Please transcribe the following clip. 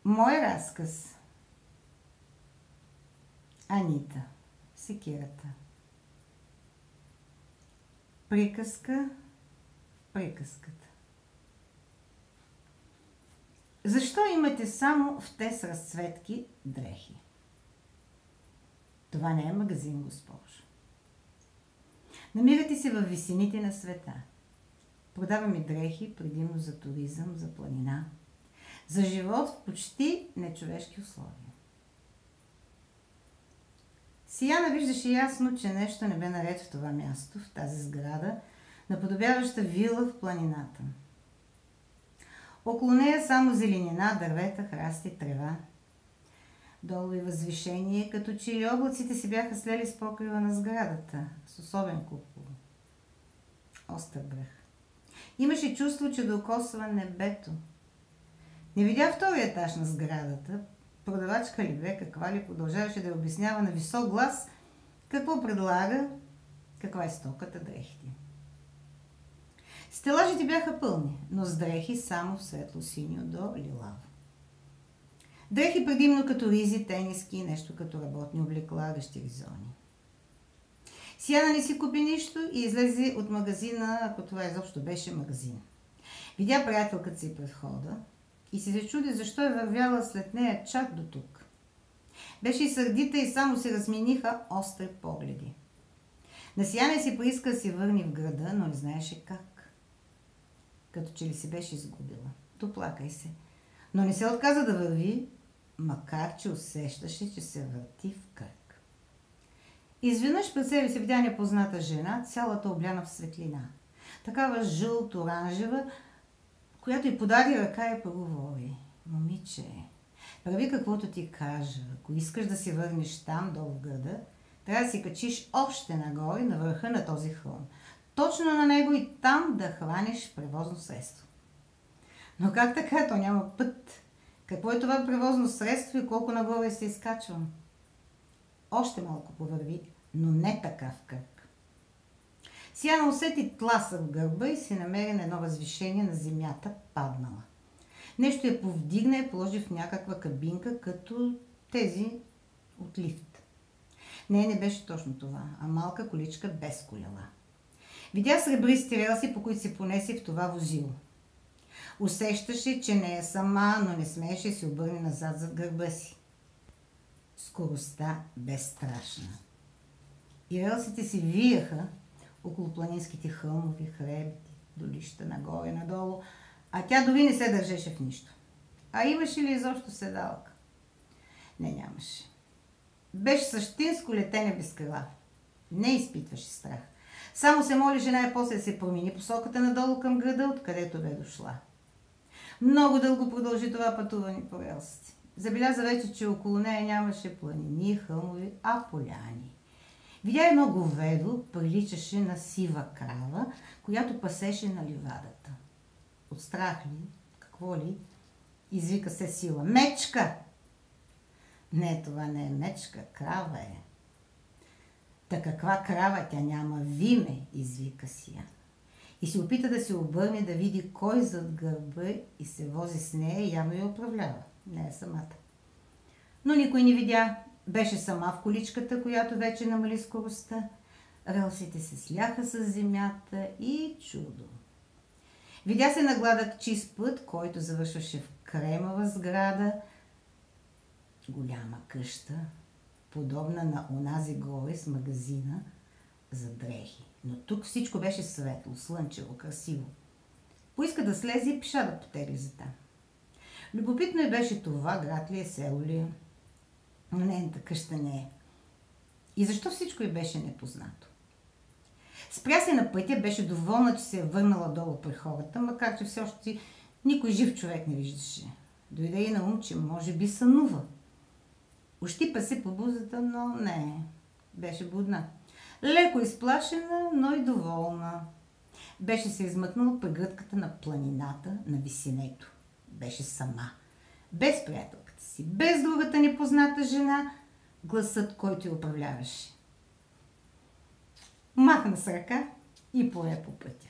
Мой разказ. Анита. Секирата. Приказка. Приказката. Защо имате само в тез разцветки дрехи? Това не е магазин, госпожо. Намирате се във висините на света. Продаваме дрехи предимно за туризъм, за планина, за живот в почти нечовешки условия. Сияна виждаше ясно, че нещо не бе наред в това място, в тази сграда, наподобяваща вила в планината. Около нея само зеленина, дървета, храсти, трева. Долу и възвишение, като че ли облаците си бяха слели с покрива на сградата, с особен купол. Остър бръх. Имаше чувство, че докосва небето. Не видя втория етаж на сградата. Продавачка ли бе, каква ли, продължаваше да обяснява на висок глас какво предлага, каква е стоката, дрехите. Стелажите бяха пълни, но с дрехи само в светло-синьо до лилаво. Дрехи предимно като ризи, тениски, нещо като работни облекла, гащеризони. Сияна не си купи нищо и излезе от магазина, ако това изобщо беше магазин. Видя приятелката си пред входа и се чуди защо е вървяла след нея чак до тук. Беше и сърдита и само се размениха остри погледи. На Сияна си поиска да се върне в града, но не знаеше как. Като че ли се беше изгубила. Доплакай се. Но не се отказа да върви, макар че усещаше, че се върти в кръг. Изведнъж пред себе се видя непозната жена, цялата обляна в светлина. Такава жълто-оранжева, която й подаде ръка и проговори. Момиче, прави каквото ти кажа. Ако искаш да се върнеш там, долу в града, трябва да се качиш още нагоре, на върха на този хълм. Точно на него и там да хванеш превозно средство. Но как така? То няма път. Какво е това превозно средство и колко нагоре се изкачвам? Още малко повърви, но не така в кръг. Сияна усети тласък в гърба и се намери на едно възвишение на земята, паднала. Нещо я повдигна и положи в някаква кабинка, като тези от лифт. Не беше точно това, а малка количка без колела. Видя сребристи релси, по които се понеси в това возило. Усещаше, че не е сама, но не смееше да се обърне назад зад гърба си. Скоростта бе страшна. И релсите си виеха около планинските хълмови, хребти, долища, нагоре, надолу, а тя дори не се държеше в нищо. А имаше ли изобщо седалка? Не, нямаше. Беше същинско летене без крила. Не изпитваше страх. Само се молеше най-после да се промени посоката надолу към града, откъдето бе дошла. Много дълго продължи това пътуване по релсите. Забеляза вече, че около нея нямаше планини, хълмови, а поляни. Видя едно говедо, приличаше на сива крава, която пасеше на ливадата. От страх ли, какво ли, извика се сила. Мечка! Не, това не е мечка, крава е. Та каква крава, тя няма виме, извика Сияна. И се опита да се обърне, да види кой зад гърба и се вози с нея и явно я управлява. Не е самата. Но никой не видя. Беше сама в количката, която вече намали скоростта. Релсите се сляха с земята и чудо. Видя се на гладък чист път, който завършваше в кремава сграда, голяма къща, подобна на онази горе с магазина за дрехи. Но тук всичко беше светло, слънчево, красиво. Поиска да слезе и пеша да потегли за там. Любопитно е беше това, град ли е, село ли е. Но нейната къща не е. И защо всичко й беше непознато? Спря се на пътя, беше доволна, че се е върнала долу при хората, макар че все още никой жив човек не виждаше. Дойде и на ум, че може би сънува. Ощипа се по бузата, но не. Беше будна. Леко изплашена, но и доволна. Беше се измъкнала при гръдката на планината, на висинето. Беше сама. Без приятелката си, без другата непозната жена, гласът, който я управляваше. Махна с ръка и пое по пътя.